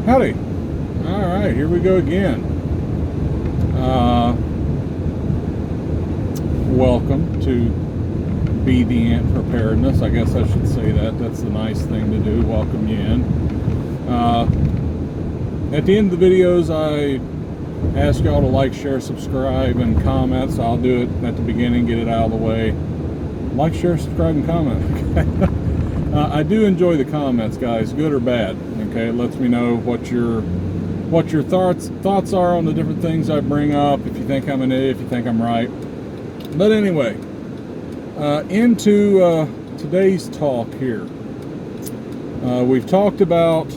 Howdy. Alright, here we go again. Welcome to Be the Ant Preparedness. I guess I should say that. That's the nice thing to do. Welcome you in. At the end of the videos, I ask y'all to like, share, subscribe, and comment. So I'll do it at the beginning, get it out of the way. Like, share, subscribe, and comment. Okay. I do enjoy the comments, guys, good or bad. Okay, it lets me know what your thoughts are on the different things I bring up. If you think I'm an idiot, if you think I'm right. But anyway, into today's talk here. We've talked about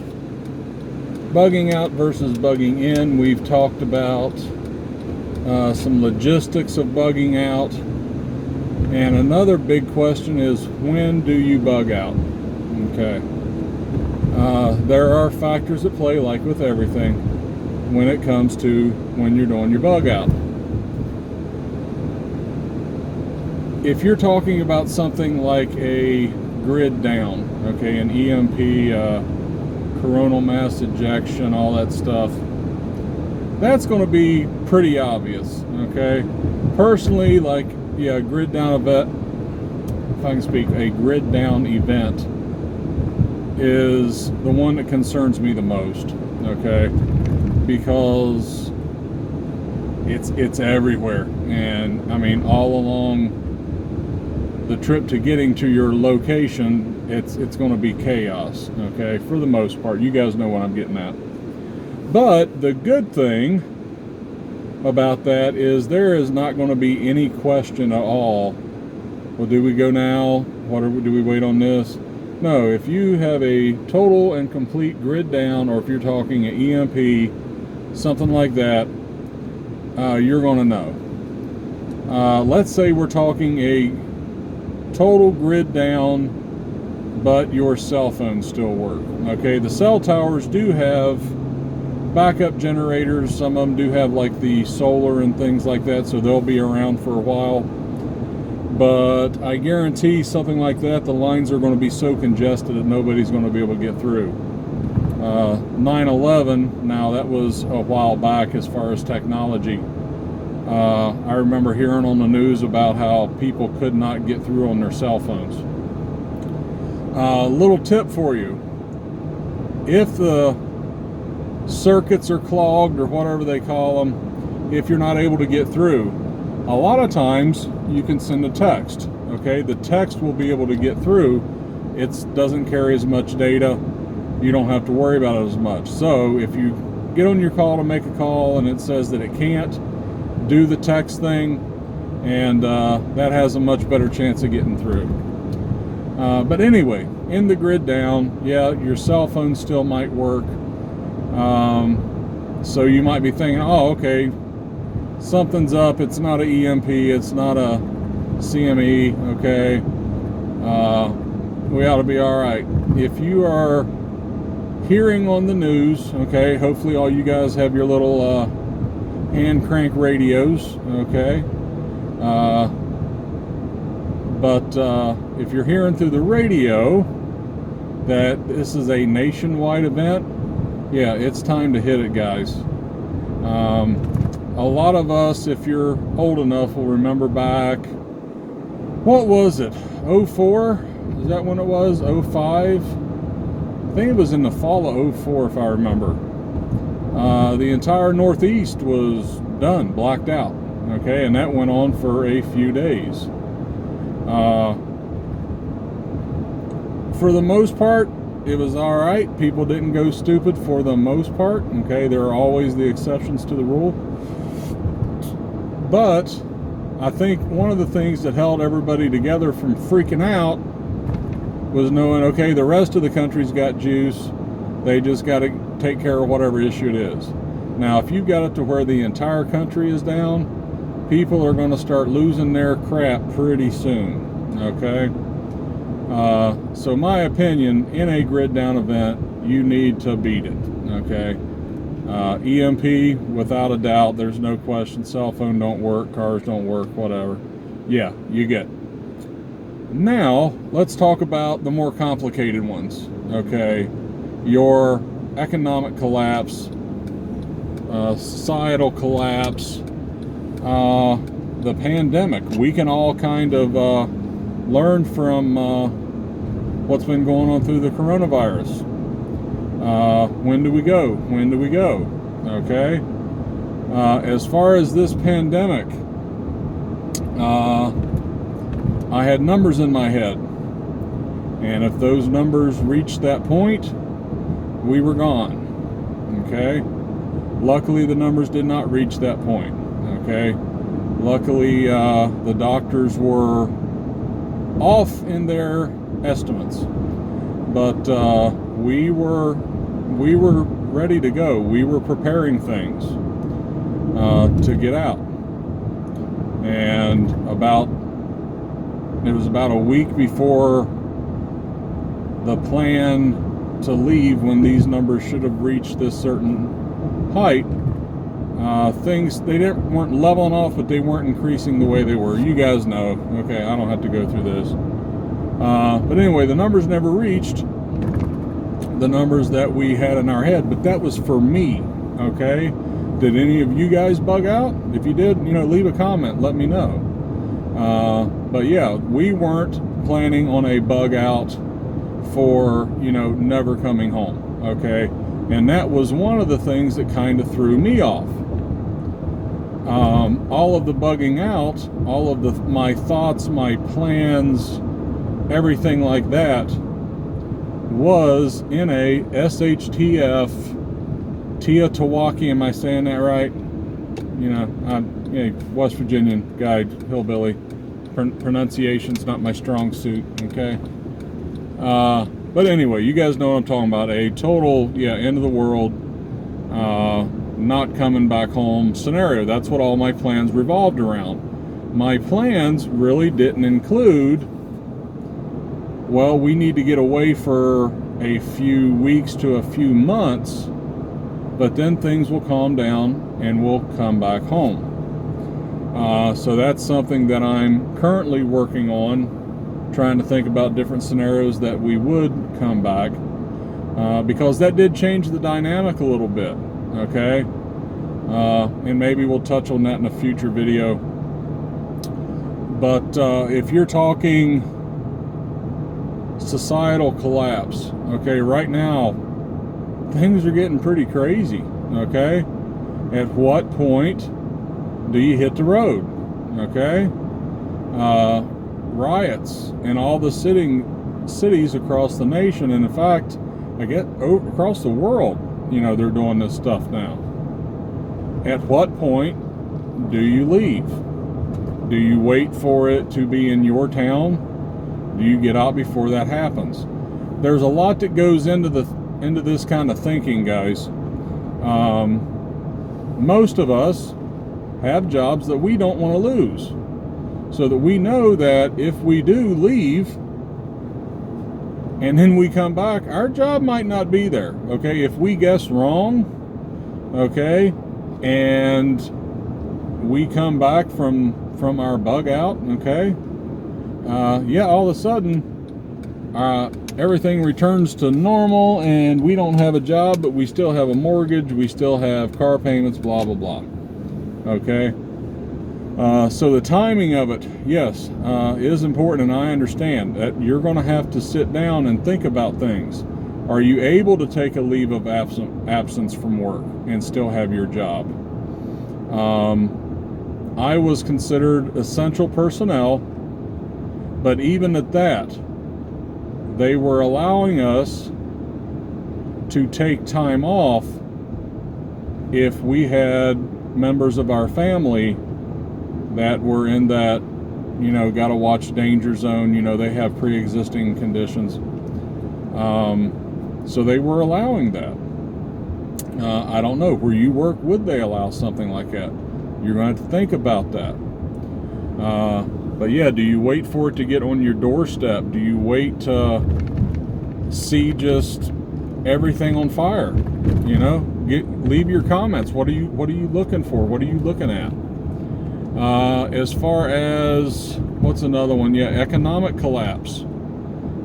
bugging out versus bugging in. We've talked about some logistics of bugging out. And another big question is, when do you bug out? Okay. There are factors at play, like with everything, when it comes to when you're doing your bug out. If you're talking about something like a grid down, okay, an EMP, coronal mass ejection, all that stuff, that's going to be pretty obvious, okay? Personally, like, yeah, grid down event, if I can speak, a grid down event is the one that concerns me the most, okay? Because it's everywhere, and I mean, all along the trip to getting to your location, it's going to be chaos, okay? For the most part, you guys know what I'm getting at. But the good thing about that is there is not going to be any question at all. Well, do we go now? Do we wait on this? No, if you have a total and complete grid down, or if you're talking an EMP, something like that, you're going to know. Let's say we're talking a total grid down, but your cell phones still work. Okay, the cell towers do have backup generators. Some of them do have like the solar and things like that, so they'll be around for a while. But I guarantee something like that, the lines are going to be so congested that nobody's going to be able to get through. 9/11, now that was a while back as far as technology. I remember hearing on the news about how people could not get through on their cell phones. Little tip for you. If the circuits are clogged, or whatever they call them, if you're not able to get through, a lot of times you can send a text. Okay, the text will be able to get through. It doesn't carry as much data. You don't have to worry about it as much. So if you get on your call to make a call and it says that it can't, do the text thing, and that has a much better chance of getting through. But anyway, in the grid down, yeah, your cell phone still might work. So you might be thinking, oh, okay, something's up. It's not an EMP. It's not a CME. Okay. We ought to be all right. If you are hearing on the news, okay, hopefully all you guys have your little hand crank radios, okay? But if you're hearing through the radio that this is a nationwide event, yeah, it's time to hit it, guys. A lot of us, if you're old enough, will remember back, what was it, 04? Is that when it was? 05? I think it was in the fall of 04, if I remember. The entire Northeast was done, blacked out, okay? And that went on for a few days. For the most part, it was all right. People didn't go stupid for the most part, okay? There are always the exceptions to the rule. But I think one of the things that held everybody together from freaking out was knowing, okay, the rest of the country's got juice. They just got to take care of whatever issue it is. Now, if you've got it to where the entire country is down, people are going to start losing their crap pretty soon, okay? So my opinion, in a grid down event, you need to beat it, okay? EMP, without a doubt, there's no question. Cell phone don't work, cars don't work, whatever. Yeah, you get it. Now, let's talk about the more complicated ones, okay? Your economic collapse, societal collapse, the pandemic. We can all kind of learn from what's been going on through the coronavirus. When do we go? When do we go? Okay. As far as this pandemic, I had numbers in my head. And if those numbers reached that point, we were gone. Okay? Luckily, the numbers did not reach that point. Okay? Luckily, the doctors were off in their estimates. But we were ready to go. We were preparing things to get out. And it was about a week before the plan to leave, when these numbers should have reached this certain height, things, weren't leveling off, but they weren't increasing the way they were. You guys know. Okay, I don't have to go through this. But anyway, the numbers never reached the numbers that we had in our head, but that was for me. Okay, did any of you guys bug out? If you did, leave a comment, let me know. But yeah, we weren't planning on a bug out for, never coming home. Okay, and that was one of the things that kind of threw me off. All of the bugging out, all of my thoughts, my plans, everything like that was in a shtf, teotwawki. Am I saying that right? I'm a West Virginian guy, hillbilly. Pronunciation's not my strong suit. Okay. But anyway, you guys know what I'm talking about. A total, end of the world, not coming back home scenario. That's what all my plans revolved around. My plans really didn't include, well, we need to get away for a few weeks to a few months, but then things will calm down and we'll come back home. So that's something that I'm currently working on, trying to think about different scenarios that we would come back, because that did change the dynamic a little bit. Okay, and maybe we'll touch on that in a future video. But if you're talking societal collapse, okay, right now things are getting pretty crazy. Okay, at what point do you hit the road? Okay, riots in all the cities across the nation, and in fact, across the world, they're doing this stuff now. At what point do you leave? Do you wait for it to be in your town? Do you get out before that happens? There's a lot that goes into this kind of thinking, guys. Most of us have jobs that we don't want to lose, so that we know that if we do leave and then we come back, our job might not be there. Okay, if we guess wrong, okay, and we come back from our bug out, okay, all of a sudden everything returns to normal and we don't have a job, but we still have a mortgage, we still have car payments, blah blah blah. Okay, so the timing of it, yes, is important, and I understand that you're going to have to sit down and think about things. Are you able to take a leave of absence from work and still have your job? I was considered essential personnel, but even at that, they were allowing us to take time off if we had members of our family that were in that, gotta watch danger zone, they have pre-existing conditions. So they were allowing that. I don't know, where you work, would they allow something like that? You're going to have to think about that. But yeah, do you wait for it to get on your doorstep? Do you wait to see just everything on fire? Leave your comments. What are you looking for? What are you looking at? As far as, what's another one? Yeah, economic collapse.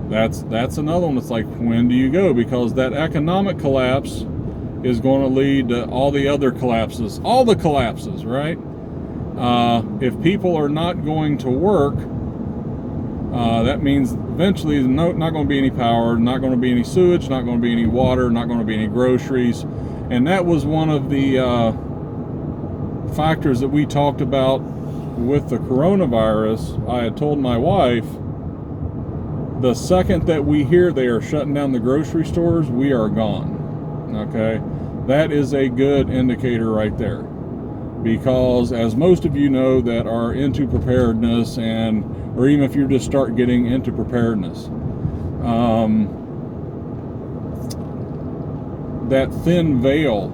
That's another one. It's like, when do you go? Because that economic collapse is going to lead to all the other collapses, right? If people are not going to work, that means eventually not going to be any power, not going to be any sewage, not going to be any water, not going to be any groceries. And that was one of the factors that we talked about with the coronavirus. I had told my wife, the second that we hear they are shutting down the grocery stores, we are gone. Okay, that is a good indicator right there, because as most of you know that are into preparedness, and or even if you just start getting into preparedness, that thin veil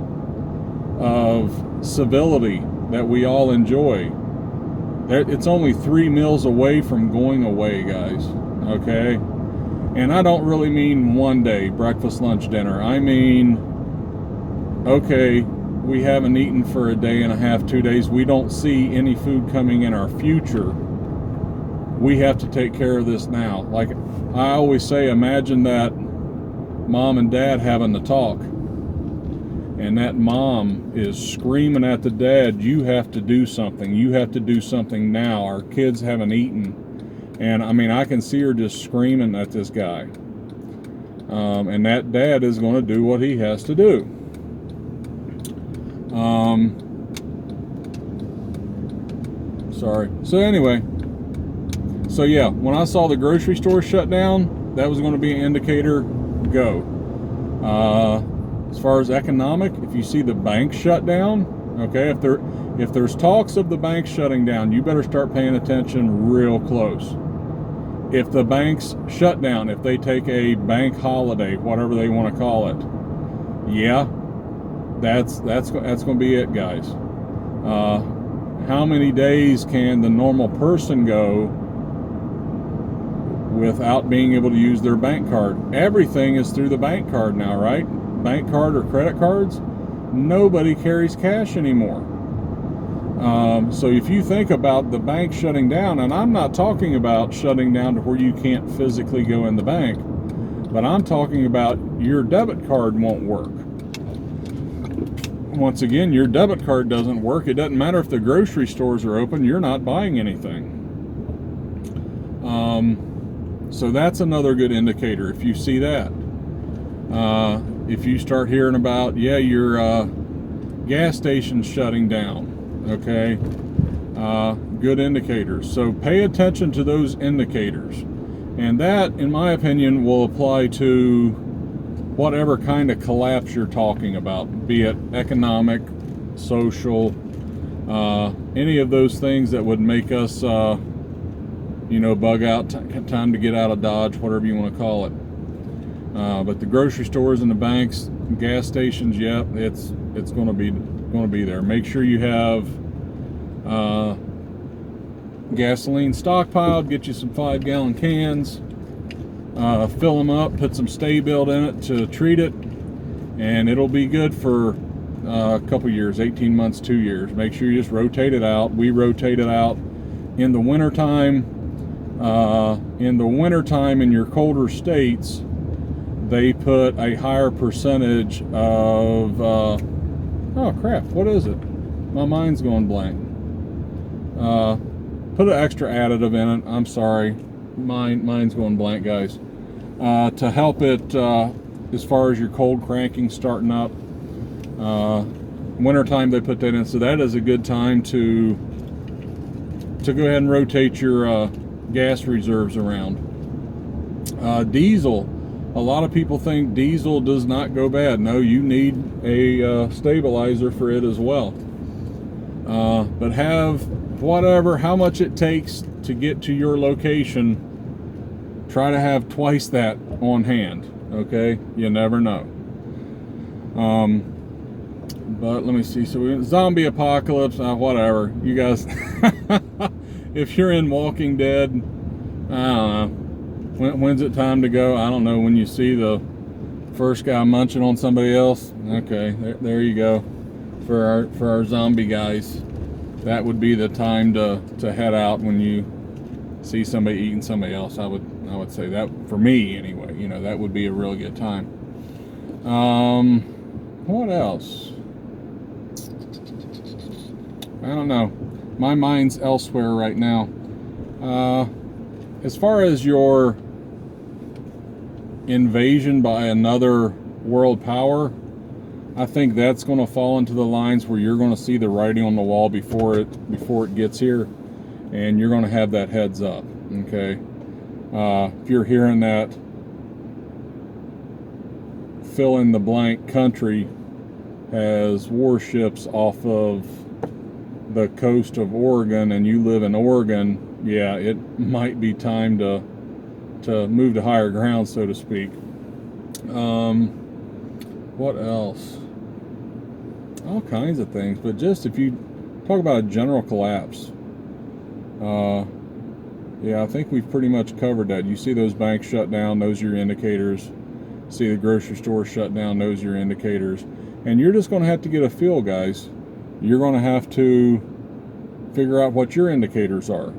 of civility that we all enjoy, it's only 3 meals away from going away, guys. Okay, and I don't really mean one day, breakfast, lunch, dinner. I mean, okay, we haven't eaten for a day and a half, 2 days. We don't see any food coming in our future. We have to take care of this now. Like I always say, imagine that mom and dad having the talk, and that mom is screaming at the dad, you have to do something. You have to do something now. Our kids haven't eaten. And I mean, I can see her just screaming at this guy. And that dad is going to do what he has to do. Sorry. So anyway, so yeah, when I saw the grocery store shut down, that was going to be an indicator, go. As far as economic, if you see the bank shut down, okay, if there's talks of the bank shutting down, you better start paying attention real close. If the banks shut down, if they take a bank holiday, whatever they want to call it, yeah, that's going to be it, guys. How many days can the normal person go without being able to use their bank card? Everything is through the bank card now, right? Bank card or credit cards. Nobody carries cash anymore. So if you think about the bank shutting down, and I'm not talking about shutting down to where you can't physically go in the bank, but I'm talking about your debit card won't work. Once again, your debit card doesn't work. It doesn't matter if the grocery stores are open, you're not buying anything. So that's another good indicator if you see that. If you start hearing about, yeah, your gas station's shutting down, okay, good indicators. So pay attention to those indicators, and that, in my opinion, will apply to whatever kind of collapse you're talking about, be it economic, social, any of those things that would make us bug out, time to get out of Dodge, whatever you want to call it. But the grocery stores and the banks, gas stations, yeah, it's going to be there. Make sure you have gasoline stockpiled. Get you some 5-gallon cans. Fill them up. Put some Stay Built in it to treat it, and it'll be good for a couple years, 18 months, 2 years. Make sure you just rotate it out. We rotate it out in the wintertime. In your colder states, they put a higher percentage of oh crap, what is it? My mind's going blank. Put an extra additive in it. I'm sorry, mine's going blank, guys. To help it as far as your cold cranking starting up. Wintertime they put that in, so that is a good time to go ahead and rotate your gas reserves around. Diesel. A lot of people think diesel does not go bad. No, you need a stabilizer for it as well. But have how much it takes to get to your location. Try to have twice that on hand. Okay, you never know. But let me see. So zombie apocalypse, whatever. You guys, if you're in Walking Dead, I don't know. When's it time to go? I don't know. When you see the first guy munching on somebody else, okay, there you go. For our zombie guys, that would be the time to head out. When you see somebody eating somebody else, I would say that, for me anyway. That would be a really good time. what else? I don't know. My mind's elsewhere right now. As far as your invasion by another world power, I think that's going to fall into the lines where you're going to see the writing on the wall before it gets here, and you're going to have that heads up. Okay, if you're hearing that fill in the blank country has warships off of the coast of Oregon and you live in Oregon, yeah, it might be time to move to higher ground, so to speak. What else? All kinds of things, but just if you talk about a general collapse, yeah, I think we've pretty much covered that. You see those banks shut down, those are your indicators. See the grocery store shut down, those are your indicators. And you're just going to have to get a feel, guys. You're going to have to figure out what your indicators are.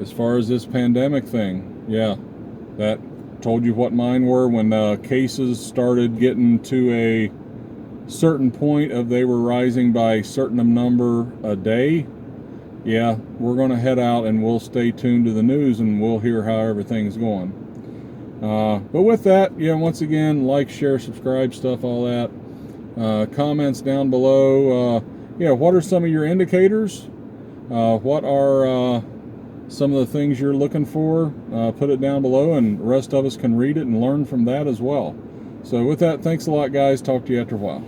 As far as this pandemic thing, yeah, that told you what mine were when the cases started getting to a certain point of they were rising by a certain number a day. Yeah, we're going to head out and we'll stay tuned to the news and we'll hear how everything's going. But with that, yeah, once again, like, share, subscribe, stuff, all that. Comments down below. Yeah, what are some of your indicators? What are some of the things you're looking for? Put it down below, and the rest of us can read it and learn from that as well. So with that, thanks a lot, guys. Talk to you after a while.